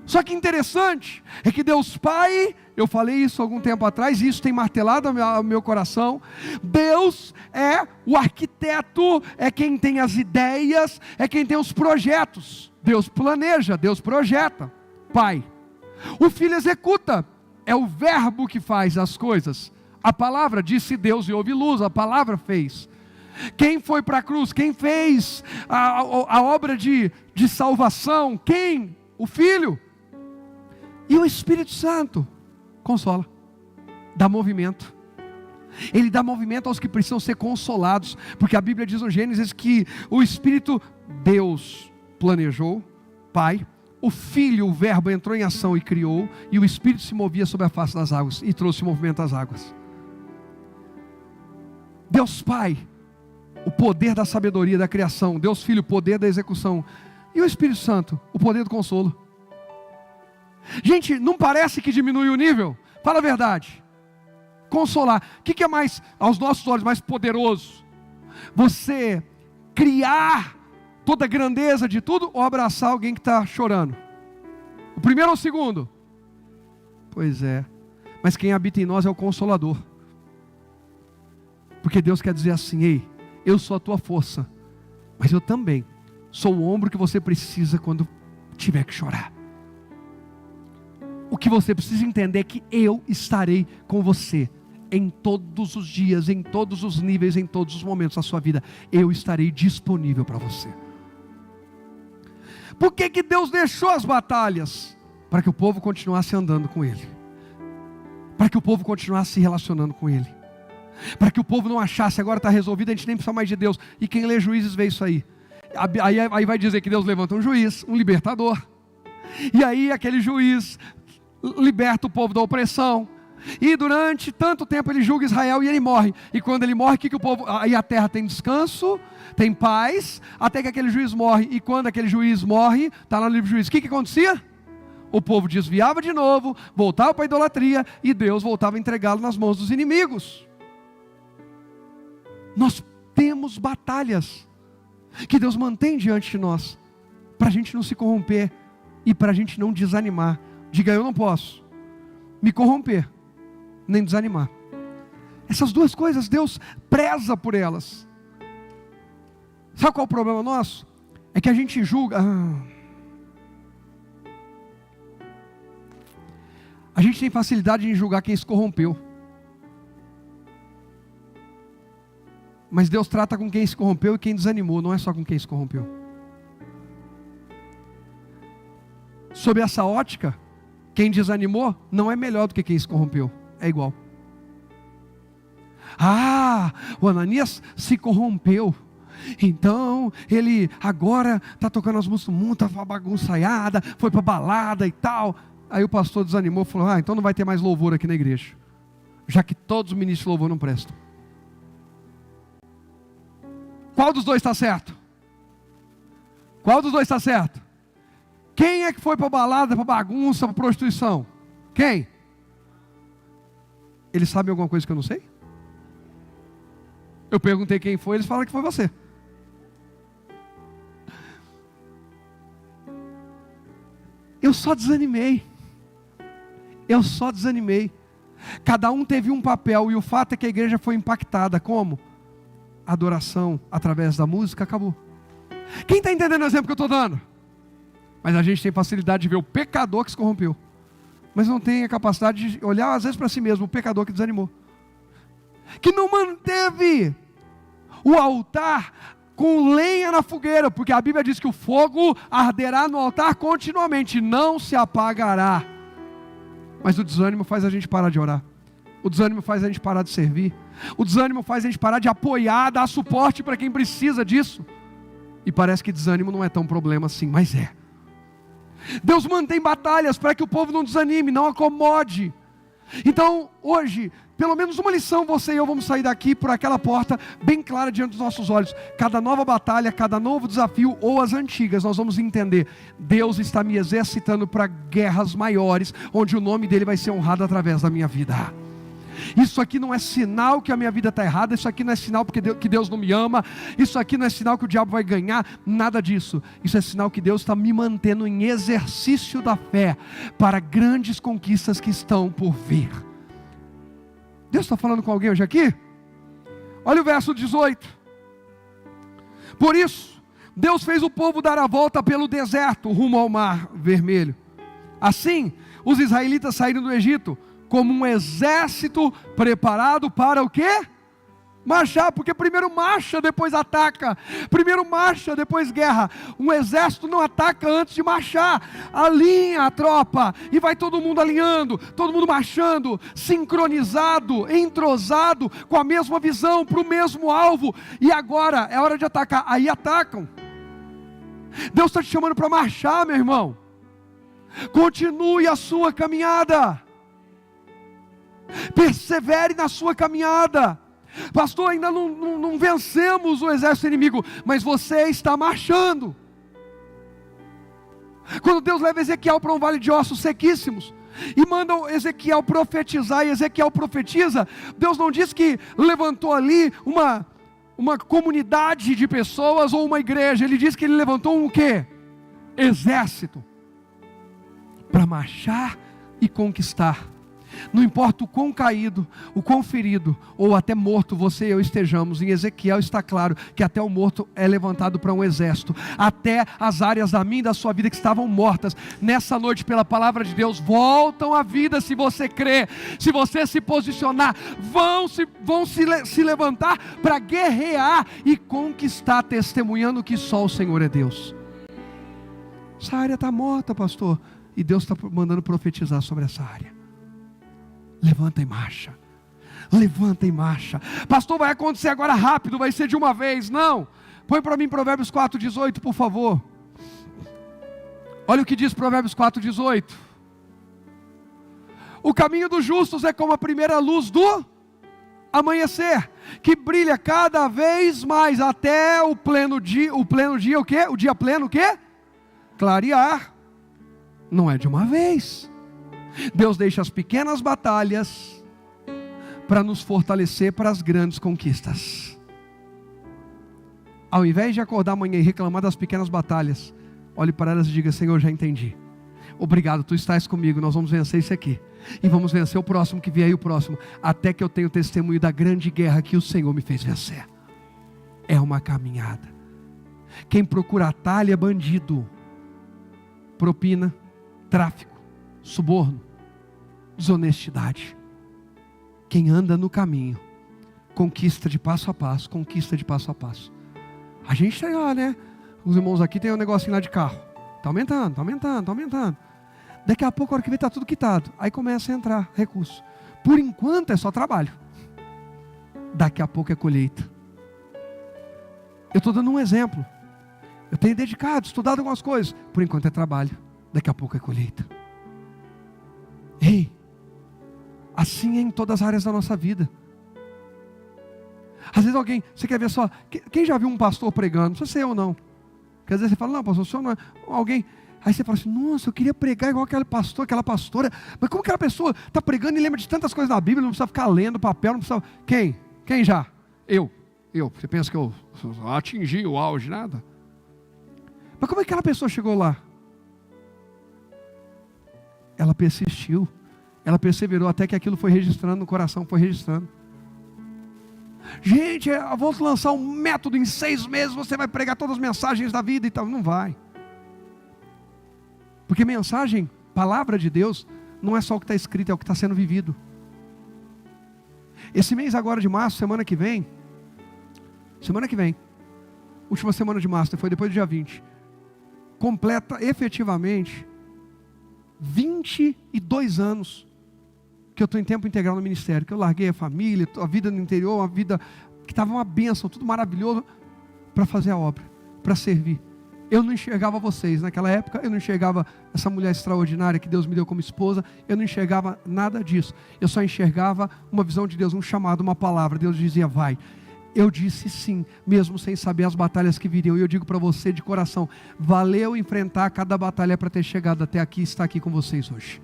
Só que interessante é que Deus Pai, eu falei isso algum tempo atrás, e isso tem martelado o meu coração. Deus é o arquiteto, é quem tem as ideias, é quem tem os projetos. Deus planeja, Deus projeta. Pai. O Filho executa, é o verbo que faz as coisas. A palavra disse Deus e houve luz, a palavra fez. Quem foi para a cruz? Quem fez a obra de salvação? Quem? O Filho. E o Espírito Santo consola, dá movimento. Ele dá movimento aos que precisam ser consolados, porque a Bíblia diz no Gênesis que o Espírito, Deus planejou, Pai, o Filho, o Verbo entrou em ação e criou, e o Espírito se movia sobre a face das águas e trouxe movimento às águas. Deus Pai, o poder da sabedoria da criação. Deus Filho, o poder da execução. E o Espírito Santo, o poder do consolo. Gente, não parece que diminui o nível? Fala a verdade. Consolar. O que é mais, aos nossos olhos, mais poderoso? Você criar toda a grandeza de tudo, ou abraçar alguém que está chorando? O primeiro ou o segundo? Pois é. Mas quem habita em nós é o Consolador. Porque Deus quer dizer assim: ei, eu sou a tua força, mas eu também sou o ombro que você precisa quando tiver que chorar. O que você precisa entender é que eu estarei com você em todos os dias, em todos os níveis, em todos os momentos da sua vida. Eu estarei disponível para você. Por que Deus deixou as batalhas? Para que o povo continuasse andando com Ele, para que o povo continuasse se relacionando com Ele, para que o povo não achasse agora está resolvido, a gente nem precisa mais de Deus. E quem lê Juízes vê isso aí. Aí vai dizer que Deus levanta um juiz, um libertador, e aí aquele juiz liberta o povo da opressão, e durante tanto tempo ele julga Israel e ele morre. E quando ele morre, que o povo, aí a terra tem descanso, tem paz, até que aquele juiz morre. E quando aquele juiz morre, está lá no livro de Juízes, o que acontecia? O povo desviava de novo, voltava para a idolatria, e Deus voltava a entregá-lo nas mãos dos inimigos. Nós temos batalhas que Deus mantém diante de nós, para a gente não se corromper e para a gente não desanimar. Diga: eu não posso me corromper, nem desanimar. Essas duas coisas Deus preza por elas. Sabe qual é o problema nosso? É que a gente julga. A gente tem facilidade em julgar quem se corrompeu. Mas Deus trata com quem se corrompeu e quem desanimou, não é só com quem se corrompeu. Sob essa ótica, Quem desanimou não é melhor do que quem se corrompeu, é igual. Ah, o Ananias se corrompeu, então ele agora está tocando as músicas do mundo, está uma bagunçaiada, foi para balada e tal. Aí o pastor desanimou e falou: ah, então não vai ter mais louvor aqui na igreja, já que todos os ministros de louvor não prestam. Qual dos dois está certo? Qual dos dois está certo? Quem é que foi para balada, para bagunça, para prostituição? Quem? Eles sabem alguma coisa que eu não sei? Eu perguntei quem foi, eles falaram que foi você. Eu só desanimei. Cada um teve um papel, e o fato é que a igreja foi impactada. Como? Adoração através da música, acabou. Quem está entendendo o exemplo que eu estou dando? Mas a gente tem facilidade de ver o pecador que se corrompeu, mas não tem a capacidade de olhar às vezes para si mesmo, o pecador que desanimou, que não manteve o altar com lenha na fogueira, porque a Bíblia diz que o fogo arderá no altar continuamente, não se apagará. Mas o desânimo faz a gente parar de orar, o desânimo faz a gente parar de servir, o desânimo faz a gente parar de apoiar, dar suporte para quem precisa disso. E parece que desânimo não é tão problema assim, mas é. Deus mantém batalhas para que o povo não desanime, não acomode. Então hoje, pelo menos uma lição, você e eu vamos sair daqui por aquela porta bem clara diante dos nossos olhos. Cada nova batalha, cada novo desafio, ou as antigas, nós vamos entender: Deus está me exercitando para guerras maiores, onde o nome dele vai ser honrado através da minha vida. Isso aqui não é sinal que a minha vida está errada, isso aqui não é sinal que Deus não me ama, isso aqui não é sinal que o diabo vai ganhar, nada disso. Isso é sinal que Deus está me mantendo em exercício da fé, para grandes conquistas que estão por vir. Deus está falando com alguém hoje aqui? Olha o verso 18. Por isso, Deus fez o povo dar a volta pelo deserto, rumo ao mar vermelho. Assim, os israelitas saíram do Egito como um exército preparado para o quê? Marchar, porque primeiro marcha, depois ataca. Primeiro marcha, depois guerra. Um exército não ataca antes de marchar. Alinha a tropa, e vai todo mundo alinhando, todo mundo marchando, sincronizado, entrosado, com a mesma visão, para o mesmo alvo. E agora é hora de atacar, aí atacam. Deus está te chamando para marchar, meu irmão. Continue a sua caminhada. Persevere na sua caminhada. Pastor, ainda não vencemos o exército inimigo, mas você está marchando. Quando Deus leva Ezequiel para um vale de ossos sequíssimos e manda Ezequiel profetizar, e Ezequiel profetiza, Deus não diz que levantou ali uma comunidade de pessoas ou uma igreja. Ele diz que ele levantou um quê? Exército, para marchar e conquistar. Não importa o quão caído, o quão ferido, ou até morto você e eu estejamos, em Ezequiel está claro que até o morto é levantado para um exército. Até as áreas da minha e da sua vida que estavam mortas, nessa noite pela palavra de Deus, voltam à vida se você crer, se você se posicionar, vão se levantar para guerrear e conquistar, testemunhando que só o Senhor é Deus. Essa área está morta, pastor, e Deus está mandando profetizar sobre essa área. Levanta e marcha. Levanta e marcha. Pastor, vai acontecer agora rápido, vai ser de uma vez. Não. Põe para mim Provérbios 4,18, por favor. Olha o que diz Provérbios 4,18. O caminho dos justos é como a primeira luz do amanhecer, que brilha cada vez mais até o pleno dia. O pleno dia o quê? O dia pleno o quê? Clarear. Não é de uma vez. Deus deixa as pequenas batalhas para nos fortalecer para as grandes conquistas. Ao invés de acordar amanhã e reclamar das pequenas batalhas, olhe para elas e diga: Senhor, já entendi. Obrigado, Tu estás comigo, nós vamos vencer isso aqui. E vamos vencer o próximo que vier aí, o próximo, até que eu tenha o testemunho da grande guerra que o Senhor me fez vencer. É uma caminhada. Quem procura atalho é bandido. Propina, tráfico, suborno, desonestidade. Quem anda no caminho conquista de passo a passo, conquista de passo a passo. A gente tem lá, né? Os irmãos aqui tem um negocinho lá de carro. Está aumentando, está aumentando, está aumentando. Daqui a pouco, a hora que vê, está tudo quitado. Aí começa a entrar recurso. Por enquanto é só trabalho. Daqui a pouco é colheita. Eu estou dando um exemplo. Eu tenho dedicado, estudado algumas coisas. Por enquanto é trabalho. Daqui a pouco é colheita. Ei, assim é em todas as áreas da nossa vida. Às vezes alguém, você quer ver só, quem já viu um pastor pregando? Não sei se é eu ou não. Porque às vezes você fala, não, pastor, o senhor não é alguém. Aí você fala assim, nossa, eu queria pregar igual aquele pastor, aquela pastora. Mas como aquela pessoa está pregando e lembra de tantas coisas na Bíblia, não precisa ficar lendo papel, não precisa... Quem? Quem já? Eu. Você pensa que eu atingi o auge, nada? Mas como é que aquela pessoa chegou lá? Ela persistiu. Ela perseverou até que aquilo foi registrando no coração, foi registrando. Gente, eu vou lançar um método, em 6 meses você vai pregar todas as mensagens da vida e tal. Não vai. Porque mensagem, palavra de Deus, não é só o que está escrito, é o que está sendo vivido. Esse mês agora de março, semana que vem, última semana de março, foi depois do dia 20, completa efetivamente 22 anos que eu estou em tempo integral no ministério, que eu larguei a família, a vida no interior, uma vida que estava uma bênção, tudo maravilhoso, para fazer a obra, para servir. Eu não enxergava vocês, naquela época eu não enxergava essa mulher extraordinária que Deus me deu como esposa, eu não enxergava nada disso, eu só enxergava uma visão de Deus, um chamado, uma palavra. Deus dizia, vai. Eu disse sim, mesmo sem saber as batalhas que viriam, e eu digo para você de coração, valeu enfrentar cada batalha para ter chegado até aqui e estar aqui com vocês hoje.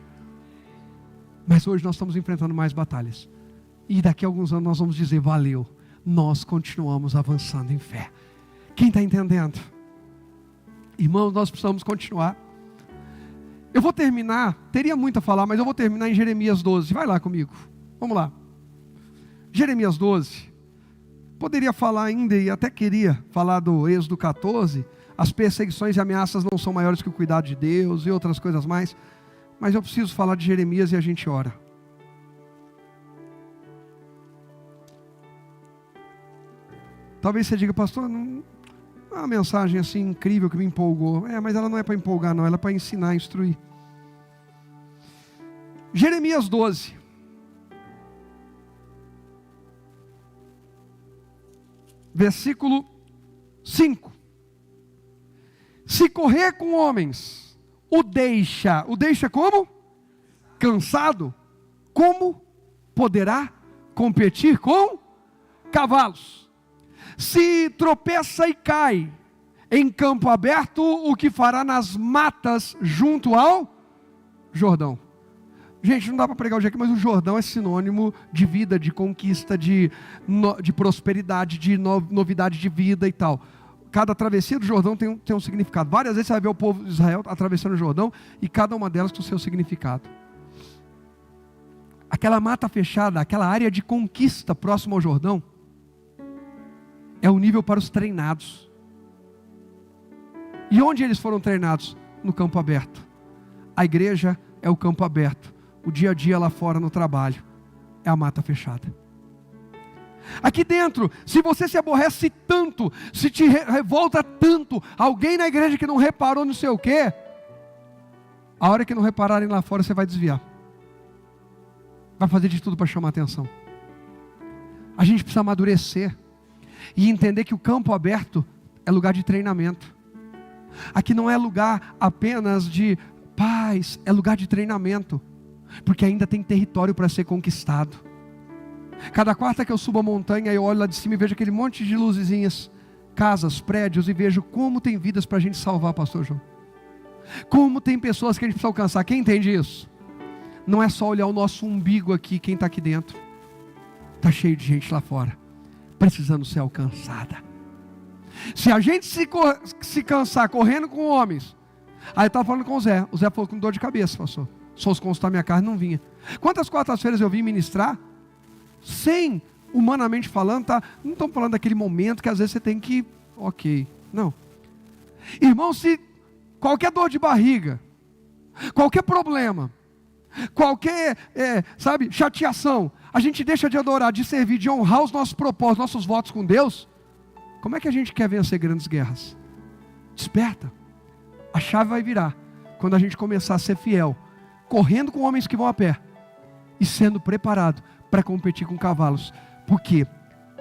Mas hoje nós estamos enfrentando mais batalhas, e daqui a alguns anos nós vamos dizer, valeu, nós continuamos avançando em fé. Quem está entendendo? Irmãos, nós precisamos continuar. Eu vou terminar, teria muito a falar, mas eu vou terminar em Jeremias 12, vai lá comigo, vamos lá. Jeremias 12, poderia falar ainda, e até queria falar do Êxodo 14, as perseguições e ameaças não são maiores que o cuidado de Deus, e outras coisas mais, mas eu preciso falar de Jeremias e a gente ora. Talvez você diga, pastor, não é uma mensagem assim incrível que me empolgou. Mas ela não é para empolgar não, ela é para ensinar, instruir. Jeremias 12. Versículo 5. Se correr com homens, o deixa como? Cansado. Como poderá competir com cavalos? Se tropeça e cai em campo aberto, o que fará nas matas junto ao Jordão? Gente, não dá para pregar hoje aqui, mas o Jordão é sinônimo de vida, de conquista, de prosperidade, de novidade de vida e tal. Cada travessia do Jordão tem um significado. Várias vezes você vai ver o povo de Israel atravessando o Jordão, e cada uma delas com o seu significado. Aquela mata fechada, aquela área de conquista próxima ao Jordão, é o nível para os treinados. E onde eles foram treinados? No campo aberto. A igreja é o campo aberto. O dia a dia lá fora no trabalho é a mata fechada. Aqui dentro, se você se aborrece tanto, se te revolta tanto, alguém na igreja que não reparou não sei o quê, a hora que não repararem lá fora você vai desviar. Vai fazer de tudo para chamar atenção. A gente precisa amadurecer e entender que o campo aberto é lugar de treinamento. Aqui não é lugar apenas de paz, é lugar de treinamento, porque ainda tem território para ser conquistado. Cada quarta que eu subo a montanha, eu olho lá de cima e vejo aquele monte de luzezinhas, casas, prédios, e vejo como tem vidas para a gente salvar, pastor João. Como tem pessoas que a gente precisa alcançar. Quem entende isso? Não é só olhar o nosso umbigo aqui, quem está aqui dentro. Está cheio de gente lá fora, precisando ser alcançada. Se a gente se cansar correndo com homens, aí eu estava falando com o Zé falou com dor de cabeça, pastor, se fosse consultar minha carne não vinha. Quantas quartas-feiras eu vim ministrar, sem, humanamente falando, tá? Não estamos falando daquele momento que às vezes você tem que, não. Irmão, se qualquer dor de barriga, qualquer problema, qualquer, chateação, a gente deixa de adorar, de servir, de honrar os nossos propósitos, nossos votos com Deus, como é que a gente quer vencer grandes guerras? Desperta. A chave vai virar quando a gente começar a ser fiel correndo com homens que vão a pé e sendo preparado para competir com cavalos. Porque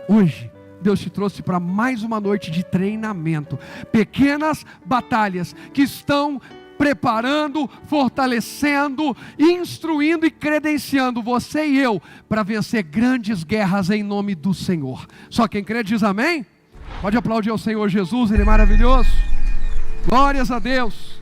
hoje Deus te trouxe para mais uma noite de treinamento, pequenas batalhas que estão preparando, fortalecendo, instruindo e credenciando você e eu para vencer grandes guerras em nome do Senhor. Só quem crê diz amém? Pode aplaudir ao Senhor Jesus, Ele é maravilhoso. Glórias a Deus.